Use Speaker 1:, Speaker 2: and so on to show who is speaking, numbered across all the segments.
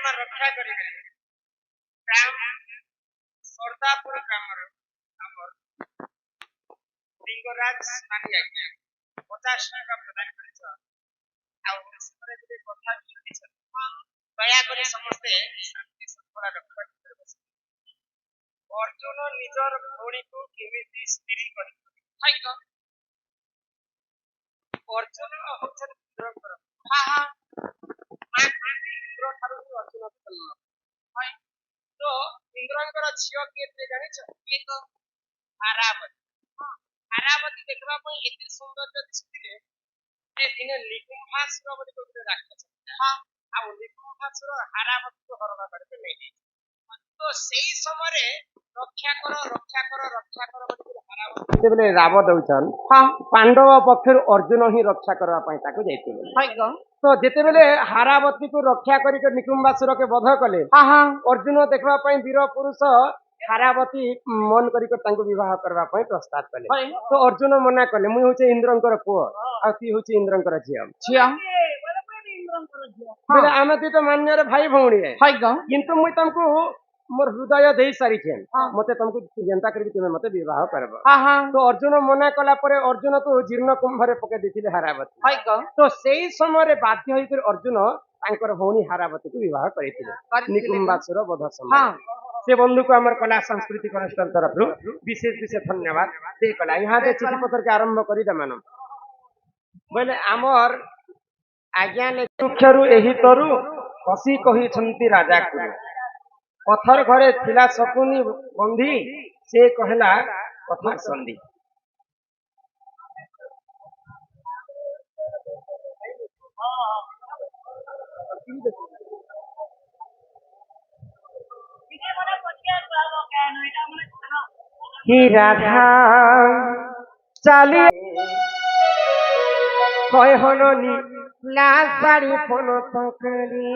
Speaker 1: আমার রক্ষা করিবে গ্রাম সর্দাপুর গ্রামর আমার লিঙ্গরাজ স্বামী আজ্ঞা 50 টাকা প্রদান করেছ ଆଉ ସେପଟେ ଯଦି କଥା ଶୁଣିଛ ଦୟାକରି ସମସ୍ତେ ଶାନ୍ତି ଶୃଙ୍ଖଳା ରକ୍ଷା ଭିତରେ ବସି ଅର୍ଜୁନ ନିଜର ଭଉଣୀକୁ କେମିତି ସ୍ଥିର କରିଥିଲେ ହାଇକ ଅର୍ଜୁନ ହଉଛନ୍ତି ଇନ୍ଦ୍ରଙ୍କର ମା କୁନ୍ତି ଇନ୍ଦ୍ର ଠାରୁ ହିଁ ଅର୍ଜୁନ ଜନ୍ମ ତ ଇନ୍ଦ୍ରଙ୍କର ଝିଅ କିଏ ଜାଣିଛ କିଏ ତ ଆରାବତୀ ଆରାବତୀ ଦେଖିବା ପାଇଁ ଏତେ ସୌନ୍ଦର୍ଯ୍ୟ ଦିଶୁଥିଲେ ଯେ ଦିନେ ନିକୁମ୍ଭାସୁର ବୋଲି ଗୋଟେ ରାକ୍ଷସ ଆଉ ନିକୁମ୍ଭାସୁର ଆରାବତୀକୁ ହରଣ କରିକି ନେଇଯାଇଛି ତ ସେଇ ସମୟରେ ରକ୍ଷା କର ବୋଲି ଆରାବତୀ ଯେତେବେଳେ ରାବ ଦଉଛନ୍ ପାଣ୍ଡବ ପକ୍ଷରୁ ଅର୍ଜୁନ ହିଁ ରକ୍ଷା କରିବା ପାଇଁ ତାକୁ ଯାଇଥିଲେ ତ ଯେତେବେଳେ ହାରାବତୀକୁ ରକ୍ଷା କରିକି ନିକୁମ୍ଭାସୁରକେ ବଧ କଲେ ଅର୍ଜୁନ ଦେଖିବା ପାଇଁ ବୀର ପୁରୁଷ ହାରାବତୀ ମନ କରିକି ତାଙ୍କୁ ବିବାହ କରିବା ପାଇଁ ପ୍ରସ୍ତାବ କଲେ ତ ଅର୍ଜୁନ ମନା କଲେ ମୁଁ ହଉଛି ଇନ୍ଦ୍ରଙ୍କର ପୁଅ ଆଉ ତୁ ହଉଛି ଇନ୍ଦ୍ରଙ୍କର ଝିଅ ଆମେ ଦୁଇଟା ମାନ୍ୟରେ ଭାଇ ଭଉଣୀ କିନ୍ତୁ ମୁଇଁ ତମକୁ ମୋର ହୃଦୟ ଦେଇ ସାରିଛେ ମତେ ତମକୁ ଯେନ୍ତା କରିବି ତୁମେ ମତେ ବିବାହ କରିବ ତ ଅର୍ଜୁନ ମନା କଲା ପରେ ଅର୍ଜୁନକୁ ଜୀର୍ଣ୍ଣ କୁମ୍ଭରେ ପକେଇ ଦେଇଥିଲେ ହାରାବତୀ ତ ସେଇ ସମୟରେ ବାଧ୍ୟ ହେଇକରି ଅର୍ଜୁନ ତାଙ୍କର ଭଉଣୀ ହାରାବତୀକୁ ବିବାହ କରିଥିଲେ ନିକୁମ୍ଭାସୁର ବଧ ସମୟ से बंधु को आमर कला सांस्कृतिक अनुष्ठान तरफ विशेष विशेष धन्यवाद से कला यहाँ के चिठी पत्र के आरंभ करी दमान बोले आमर आज्ञा मुख्यरु एही तरु हसी कही छंती राजा को पत्थर घरे थिला शकुनी बंधी से कहला कथा संधि कि राधा चाली कय हननी लाल साड़ी पन तकरी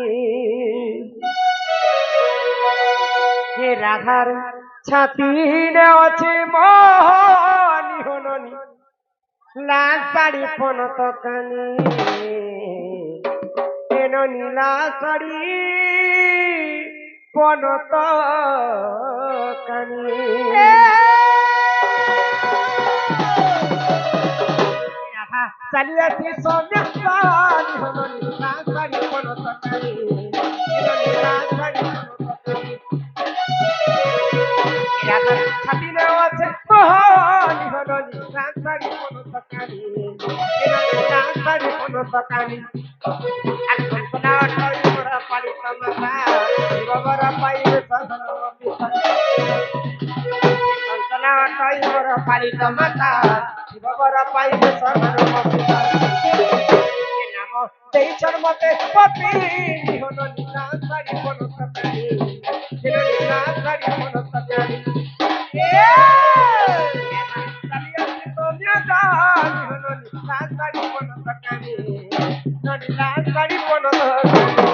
Speaker 1: हे राधार छाती ने अच्छे मोहनी हननी लाल साड़ी पन तकनी एनो नीला साड़ी पन तकनी चलिए थी सोने सारी हमारी सारी पन तकनी एनो नीला साड़ी यार छाती ने अच्छे मोहनी हननी लाल साड़ी पन तकनी एनो नीला साड़ी पन तकनी अल्पना टोई मोरा पाली तमसा बाबरा पाइबे सदन अल्पना टोई मोरा पाली तमसा बाबरा पाइबे सदन ए नाम तेचर मते पति होनो नीला साड़ी पन तकनी एनो नीला साड़ी पन तकनी ए चलिया सोनिया जानी होनो नीला साड़ी पन तकनी नीला साड़ी पन तकनी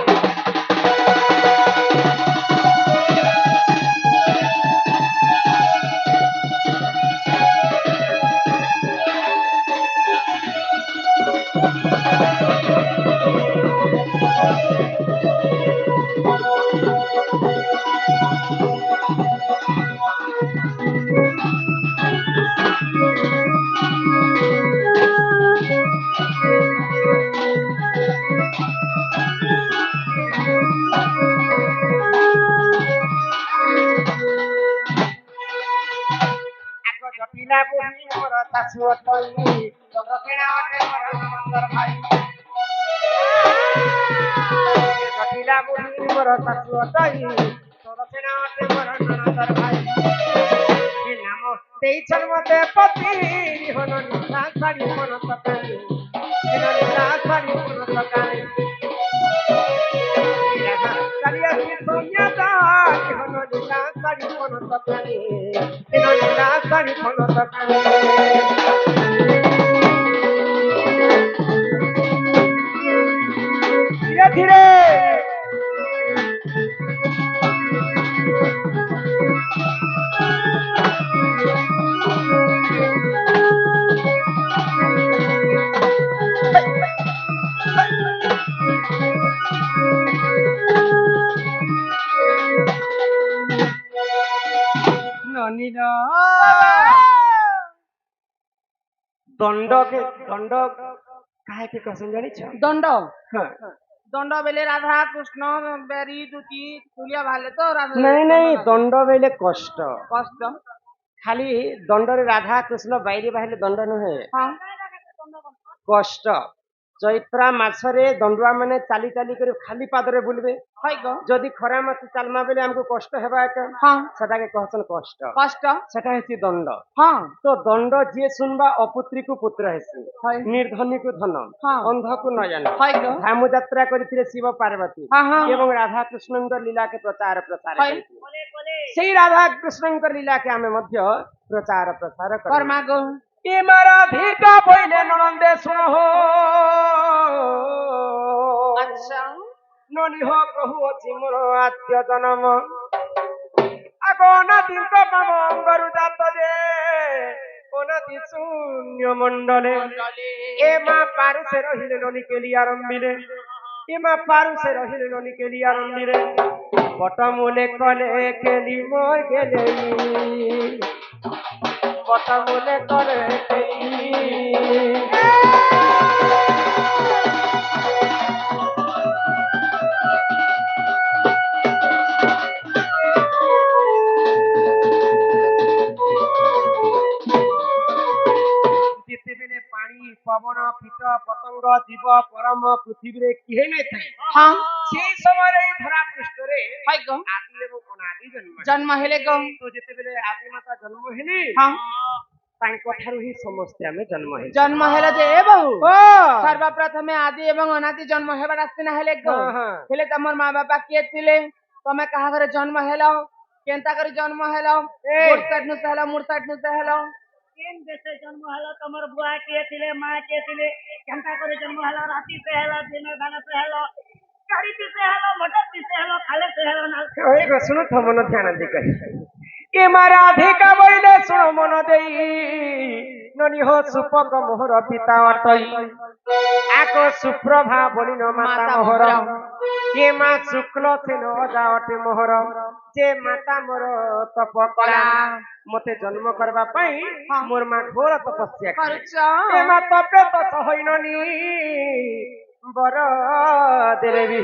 Speaker 1: শুনিল দণ্ড দণ্ড কাহাকে কসম জানিছ
Speaker 2: দণ্ড
Speaker 1: হ্যাঁ
Speaker 2: দণ্ড বেলে রাধা কৃষ্ণ বেরি দুটি তুলিয়া ভালে তো রাধা
Speaker 1: নাই নাই দণ্ড বেলে কষ্ট
Speaker 2: কষ্ট
Speaker 1: খালি দণ্ডরে রাধা কৃষ্ণ বাইরে বাহিলে দণ্ড নুহে
Speaker 2: হ্যাঁ
Speaker 1: কষ্ট চৈত্রা মাসরে দণ্ডুয়া মানে চালি চালি করে খালি পাদরে বুলবে
Speaker 2: হয় গো
Speaker 1: যদি খরা মাসে চালমা বেলে আমাকে কষ্ট হেবা একা
Speaker 2: হ্যাঁ
Speaker 1: সেটাকে কহসন কষ্ট
Speaker 2: কষ্ট
Speaker 1: সেটা হচ্ছে দণ্ড
Speaker 2: হ্যাঁ
Speaker 1: তো দণ্ড যিয়ে শুনবা অপুত্রীকু পুত্র হেসি
Speaker 2: হয়
Speaker 1: নির্ধনীকু ধন
Speaker 2: হ্যাঁ
Speaker 1: অন্ধকু নয়ন
Speaker 2: হয় গো
Speaker 1: ধামু যাত্রা করিଥିଲେ শিব পার্বতী
Speaker 2: হ্যাঁ হ্যাঁ
Speaker 1: এবং রাধা কৃষ্ণঙ্কর লীলাকে প্রচার প্রসার
Speaker 2: হয়
Speaker 1: କରିଥିଲେ সেই রাধা কৃষ্ণঙ্কর লীলাকে আমি মধ্য প্রচার প্রসার করি
Speaker 2: কর্মা গো
Speaker 1: এ রাধিকা বইলে ননন্দে শুনো
Speaker 2: আচ্ছা
Speaker 1: ননিহ কহু অছি মোর আত্য জনম আগ অনাদি পাম অঙ্গরু জাত যে অনাদি শূন্য মণ্ডলে এ মা পারুষে রহিলে ননি কেলি আরম্ভিলে এ মা পারুষে রহিলে ননি কেলি আরম্ভিলে বটমূলে কলে কেলি মই গেলে বটমূলে কলে কেলি যেতেবেলে পানি পবন কীট পতঙ্গ জীব পরম পৃথিবীরে কিহে নাই থাকে
Speaker 2: হ্যাঁ
Speaker 1: সেই সময় এই ধরা পৃষ্ঠরে
Speaker 2: হয় গো
Speaker 1: আদি এবং অনাদি জন্ম
Speaker 2: জন্ম হেলে গো
Speaker 1: তো যেতেবেলে আদি মাতা জন্ম হেলি
Speaker 2: হ্যাঁ
Speaker 1: ତାଙ୍କ ଠାରୁ ହିଁ ସମସ୍ତେ ଆମେ ଜନ୍ମ ହେଇଛୁ
Speaker 2: জন্ম হেলে যে এ বহু
Speaker 1: ଓ
Speaker 2: সর্বপ্রথমে আদি এবং অনাদি জন্ম হেবার আসিনা হেলে গো
Speaker 1: ହଁ ହଁ
Speaker 2: হেলে তোমার মা বাবা কিଏ ଥିଲେ ତମେ କାହା ଘରେ ଜନ୍ମ ହେଲ କେନ୍ତା କରି ଜନ୍ମ ହେଲ ଗୋଟ ସାଇଡ ନୁ ହେଲ ମୁର ସାଇଡ ନୁ ହେଲ
Speaker 3: କେନ୍ ଦେଶେ ଜନ୍ମ ହେଲା ତମର ବୁଆ କିଏ ଥିଲେ ମା କିଏ ଥିଲେ କେନ୍ତା କରି ଜନ୍ମ ହେଲା ରାତି ସେ ହେଲା ଦିନ ଧାନ ସେ ହେଲା ଗାଡି ପିସେ ହେଲା ମୋଟର ପିସେ ହେଲା ଖାଲେ ସେ ହେଲା ନା
Speaker 1: ଏକ ଶୁଣୁ ତ ମନ ଧ୍ୟାନ ଦେଇ କହି କେ ରାଧିକା ବଇଲେ ଶୁଣ ମନ ଦେଇ ନନି ହୋ ସୁପକ ମୋହର ପିତା ଅଟଇ ଆକ ସୁପ୍ରଭା ବଳିନ ମାତା ମୋହର କେ ମା ଶୁକ୍ଳ ସେନ ଅଜା ଅଟେ ମୋହର ଯେ ମାତା ମୋର ତପ କଳା ମତେ ଜନ୍ମ କରିବା ପାଇଁ ମୋର ମା ଘୋର ତପସ୍ୟା କଲେ
Speaker 2: କରୁଛ
Speaker 1: ଏ ମା ତପେ ତ ସହଇନନି ବର ଦେଲେ ବି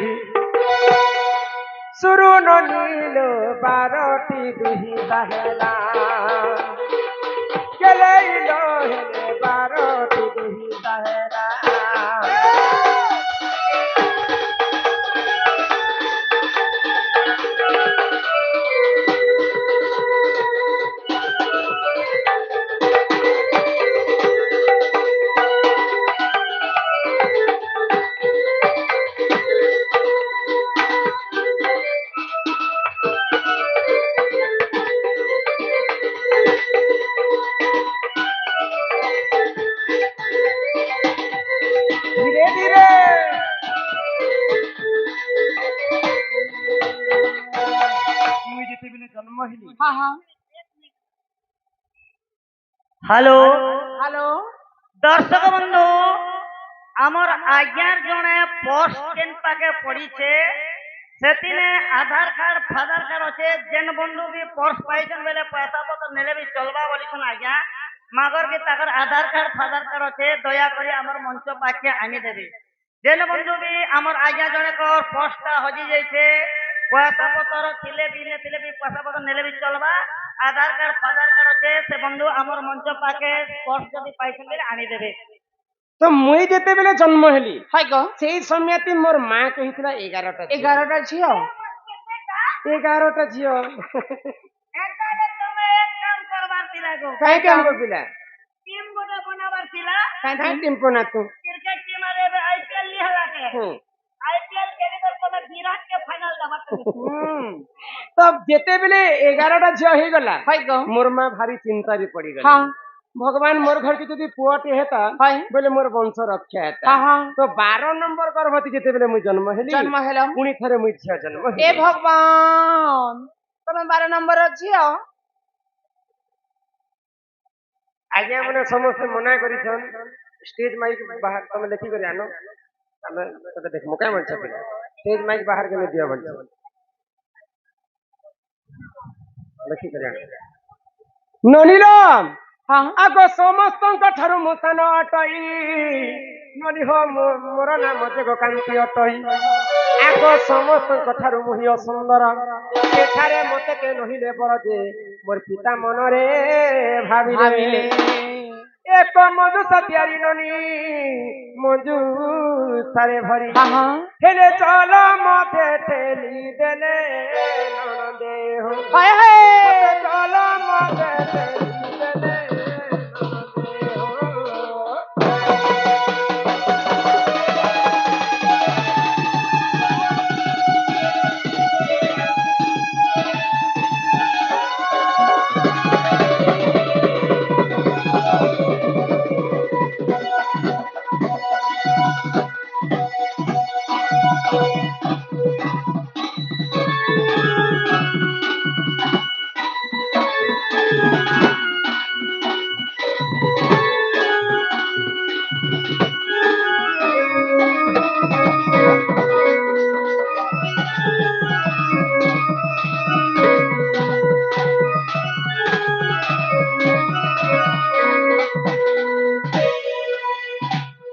Speaker 1: सुरु नीलो बारोटी दुही बहला चले लो हेले बारोटी दुही बहला धीरे धीरे मुई जेतेबेले जन्म हेली
Speaker 2: হ্যাঁ হ্যাঁ
Speaker 3: হ্যালো
Speaker 2: হ্যালো
Speaker 3: দর্শক বন্ধু আমার আজ্ঞার জনে পোস্ট কেন পাকে পড়িছে সেদিনে আধার কার্ড ফাদার কার্ড আছে যেন বন্ধু বি পর্স পাইছেন বেলে পয়সা পত্র নেলে বি চলবা বলিছেন আজ্ঞা মাগর কি তাকর আধার কার্ড ফাদার কার্ড আছে দয়া করে আমার মঞ্চ পাখে আনি দেবে যেন বন্ধু বি আমার আজ্ঞা জনে কর পোস্টটা হজি যাইছে পয়সা পত্র ଥିଲେ ବି পয়সা পত্র নেলে বি চলবা আধার কার্ড ফাদার কার্ড আছে সে বন্ধু আমার মঞ্চ পাখে পর্স যদি পাইছেন বেলে আনি দেবে
Speaker 1: तो मुई जेतेबेले जन्म हेली
Speaker 2: হয় গো
Speaker 1: सेई समयती मोर मां कहितला 11टा
Speaker 2: 11টা ঝিও
Speaker 1: 11टा झियो
Speaker 3: একবারে তুমি এক কাম করবার ছিল গো
Speaker 1: काहे काम करबिला
Speaker 3: টিম গোটা বানাবার ছিল
Speaker 1: काहे टेम्पो ना तू
Speaker 3: ক্রিকেट টিম আরে আইপিএল লিহালাকে আইপিএল খেলিবার তুমি বিরাট কে ফাইনাল দেবার
Speaker 1: तब जेतेबेले 11टा झियो हे गला
Speaker 2: হয় গো
Speaker 1: मोर मां भारी चिंता रे पड़ी गला
Speaker 2: হ্যাঁ
Speaker 1: भगवान मोर घर के जदि पुआटे हेता
Speaker 2: হয়
Speaker 1: बोले मोर वंश रक्षा हेता
Speaker 2: হ্যাঁ হ্যাঁ
Speaker 1: तो 12 नंबर गर्भवती जेतेबेले मुई जन्म हेली
Speaker 2: জন্ম হেল
Speaker 1: पुणी थरे मुई झियो जन्म
Speaker 2: এ
Speaker 1: हेली
Speaker 2: ভগবান তুমি 12 নম্বর ঝিও
Speaker 1: आज्ञा मने समस्त मना करिछन स्टेज माइक बाहर तमे देखि करी आनो तमे तते देख मका मन छपे स्टेज माइक बाहर के दिया बन देखि करी आनो ନନିରାମ
Speaker 2: ହଁ
Speaker 1: ଆଗ ସମସ୍ତଙ୍କ ଠାରୁ ମୁଁ ସାନ ଅଟଇ ନନି ହୋ ମୋର ନାମ ଦେବକାନ୍ତି ଅଟଇ ଆଗ ସମସ୍ତଙ୍କ ଠାରୁ ମୁଁ ହିଁ ସୁନ୍ଦର ସେଠାରେ ମତେ କେ ନହିଲେ ବର ଯେ ମୋର ପିତା ମନରେ ଭାବିଲେ ଏକ ମଞ୍ଜୁଷା ତିଆରି ନନି ମଞ୍ଜୁଷାରେ ଭରି ହେଲେ ଚଲ ମତେ ଠେଲି ଦେଲେ ନଣଦେହ
Speaker 2: ହାୟ ହାୟ
Speaker 1: ଚଲ ମତେ ଠେଲି ଦେଲେ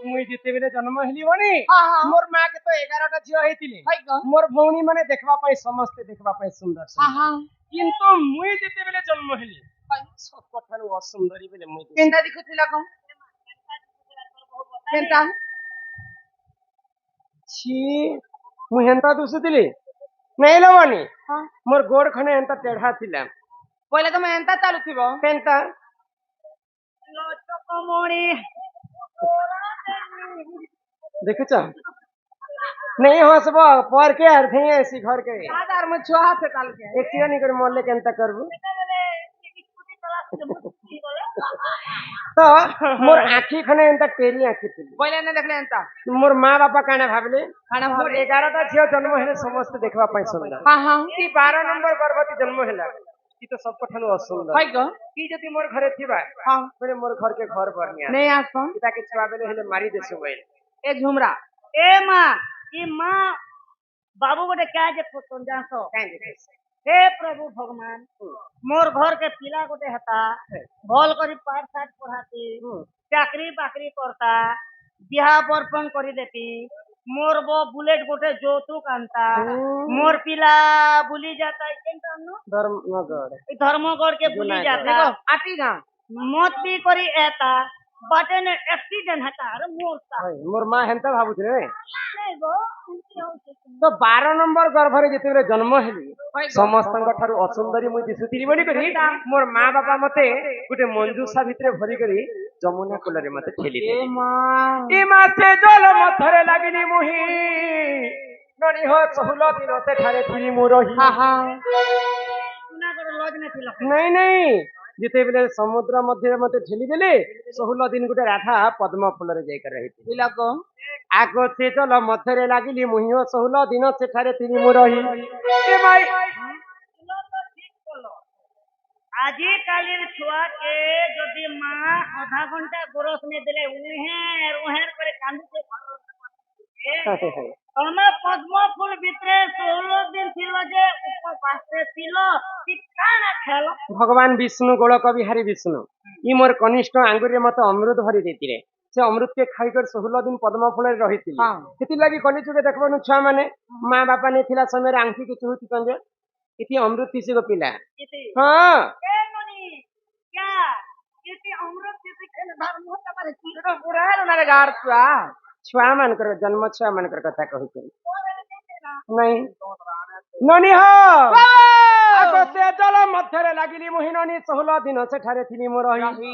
Speaker 1: मुई जितेबेले जन्म हेली बनी
Speaker 2: हाँ, हाँ।
Speaker 1: मोर माँ के तो 11टा झियो हेतिले
Speaker 2: हाय ग
Speaker 1: मोर भौणी माने देखबा पई समस्त देखबा पई सुंदर सुंदर
Speaker 2: ହଁ
Speaker 1: किंतु मुई जितेबेले जन्म हेली सब ठानु असुंदरी बेले मुई देखी।
Speaker 2: କେନ୍ତା ଦେଖୁଥିଲା କଣ କେନ୍ତା
Speaker 1: छी मुई हेंता दुसुतिली नहीं लवनी
Speaker 2: ହଁ
Speaker 1: मोर गोड़ खने हेंता टेढ़ा थिला
Speaker 2: କହିଲେ ତମେ ଏନ୍ତା ଚାଲୁଥିବ
Speaker 1: केंता
Speaker 3: ଲଚକମଣି
Speaker 1: देखुछ नहीं हंसब पर के अर्थ ही ऐसी घर के
Speaker 2: आधार में छुआ हाथ चाल के
Speaker 1: एक्टिवा नहीं कर मोले केंता करबू तो मोर आखी खने एंता टेरी आखी थी
Speaker 2: କହିଲେ ନା ଦେଖିଲେ ଏନ୍ତା
Speaker 1: मोर माँ बापा काने भाबले
Speaker 2: खाना
Speaker 1: मोर
Speaker 2: ଭାବରେ
Speaker 1: 11टा झियो जन्म हेले समस्त देखबा पई सुंदर
Speaker 2: ହଁ ହଁ
Speaker 1: की 12 नंबर गर्भवती जन्म हेला की तो सब ठानु असुंदर
Speaker 2: ହାय ଗ
Speaker 1: की जति मोर घरे थिबा
Speaker 2: ହଁ
Speaker 1: बोले मोर घर के घर बनिया
Speaker 2: ନେଇ ଆସ
Speaker 1: पिता के छुआ बेले हेले मारी देसु बैल
Speaker 2: ଏ ଝୁମରା
Speaker 3: ଏ ମା ଇ ମା बाबू गोटे क्या जे समझास
Speaker 1: काई देखे
Speaker 3: हे प्रभु भगवान मोर घर के पिला गोटे हता भल करी पाठ साठ पढ़ाती चाकरी बाकरी करता बिहा बर्पण करी देती मोर वो बुलेट गोटे जोतुक आनता मोर पिला बुली जाता धर्मगढ़ के बुली जाता
Speaker 2: ଦେଖ ଆଟି ଗାଁ
Speaker 3: मत भी करी एता बाटे ने एक्सीडेंट हता अरे मोरता
Speaker 1: मोर माँ हेंता भाबुथले
Speaker 3: नहीं गो उनकी होते
Speaker 1: तो 12 नंबर गर्भरे जेतेबेले जन्म हेली समस्तଙ୍କ ଠାରୁ असुंदरी मुई दिसुतिली बोली करी मोर माँ बापा मते गुटे मंजूषा भितरे भरी करी जमुना कुलरे मते ठेली दे
Speaker 2: ଏ ମା
Speaker 1: ई मासे जल मथरे लागिनी मुही ननी हो 16 दिन से ठारे थिली मु रही
Speaker 2: ହଁ ହଁ
Speaker 3: सुना कर लॉज में थी
Speaker 1: नहीं नहीं जेतेबेले समुद्र मध्य मते ठेली देले 16 दिन गुटे राधा पद्म फूलरे जाई कर रही थी
Speaker 2: ପିଲା କ
Speaker 1: आगो से जल मथरे लागिली मुहियो 16 दिन से ठारे थिली मु रही ए माई
Speaker 3: আজি কালির ছুয়াকে যদি মা আধা ঘন্টা গোরস নিয়ে দিলে উহের উহের করে কান্দুতে তুমি পদ্ম ফুল ভিতরে 16 দিন ছিল যে উপবাসে ছিল কি কানা খেল
Speaker 1: भगवान विष्णु गोलक बिहारी विष्णु ई मोर कनिष्ठ आंगुरी मत अमृत भरी देती से अमृत के खाईकर 16 दिन पद्म फूल रही थी
Speaker 2: हाँ।
Speaker 1: सेति लगी कली चुके देखबनु छुआ माने माँ बापा ने थिला समय आंखी के चुहुती कंजे इति अमृत तीसी गो पिला
Speaker 3: इति
Speaker 1: हां
Speaker 3: ए मनी क्या इति अमृत से खेल धर्म होता पारे
Speaker 2: ସେଟା ପୁରା ହେଲ ନା ରେ ଗାର ଛୁଆ
Speaker 1: छुआ मानकर जन्म छुआ मानकर कथा कहू नहीं ननी हो आगो से जल मध्यरे लागिली मोहिनी 16 दिन से ठारे थिली मोर रही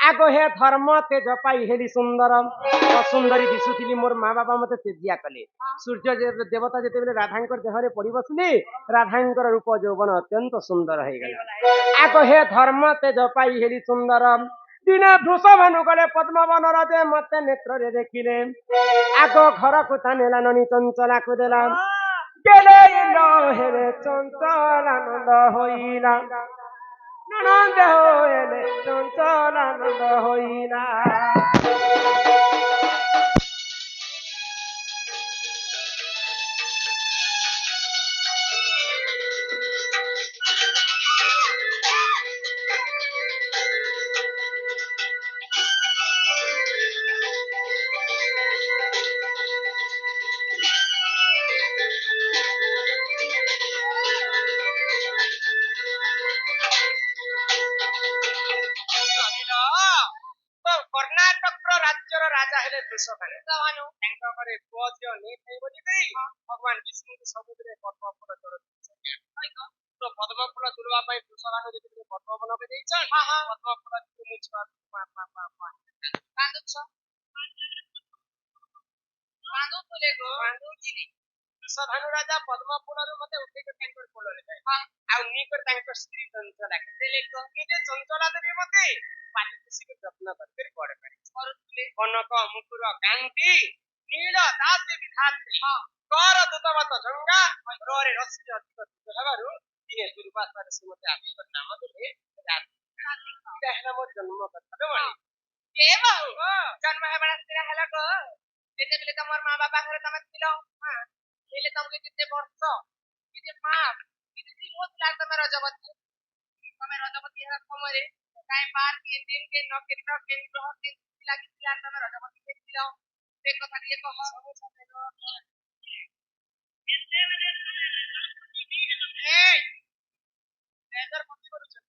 Speaker 1: आगो हे धर्म तेज पाई हेली सुंदर सुंदरी दिसुथिली मोर माँ बापा मते तेजिया कले सूर्य देवता जेतेबेले राधांकर देहरे पड़ी बसले राधांकर रूप यौवन अत्यंत सुंदर हो गला आगो हे धर्म तेज पाई हेली सुंदर दिने भृष भानु गले पद्मवन राजे मते नेत्र रे देखिले आगो घर को तानेला ननी चंचला को देला गेले लो हेरे चंचलानंद होइला ननंद होएले चंचलानंद होइला ବୃଷଭାନୁ ତାଙ୍କ ଘରେ ପୁଅ ଝିଅ ନେଇଥାଏ ବୋଲିକରି ଭଗବାନ ବିଷ୍ଣୁଙ୍କୁ ସବୁଥିରେ ପଦ୍ମ ଫୁଲ ତୋଳ ତ ପଦ୍ମ ଫୁଲ ତୁଳିବା ପାଇଁ ବୃଷଭାନୁ ଯେତେବେଳେ ପଦ୍ମ ବନକୁ ଦେଇଛନ୍ ପଦ୍ମ ଫୁଲ ତୁଳି ଛୁଆ ବୃଷଭାନୁ ରାଜା ପଦ୍ମ ଫୁଲରୁ ମତେ ଉଠେଇକି ତାଙ୍କର କୋଳରେ ଯାଏ ଆଉ ନିକଟ ତାଙ୍କ ସ୍ତ୍ରୀ ଚଞ୍ଚଳା ନିଜେ ଚଞ୍ଚଳା ଦେବେ ମତେ ପାଟି ଖୁସିକୁ ଯତ୍ନ କରିକରି ବଡ କରୁଥିଲେ କନକ ମୁକୁର କାନ୍ତି ନୀଳ ଦାସୀ ବିଧାତ୍ରୀ କର ଦୂତବତ ଜଙ୍ଗା ରରେ ରଶ୍ମି ଅଧିକ ଦୂତ ହେବାରୁ ଦିନେ ଦୁର୍ବାସାରେ ସେ ମତେ ଆବିଷ ନାମ ଦେଲେ ଏଇଟା ହେଲା ମୋ ଜନ୍ମ କଥା
Speaker 2: ଜନ୍ମ ହେବାର ସ୍ଥିର ହେଲା ଗୋ ଯେତେବେଳେ ତମର ମା ବାପା ଘରେ ତମେ ଥିଲ ହେଲେ ତମକୁ କେତେ ବର୍ଷ କେତେ ମାସ କେତେ ଦିନ ହଉଥିଲା ତମେ ରଜବତୀ ହେବା ସମୟରେ କାଇଁ ବାର କେନ୍ ଦିନ କେନ୍ ନକ୍ଷତ୍ର କେନ୍ ଗ୍ରହ କେନ୍ ଲାଗିଥିଲା ତମେ ରଜବତୀ ହେଇଥିଲ ସେ କଥା ଟିକେ କହ
Speaker 1: କରୁଛ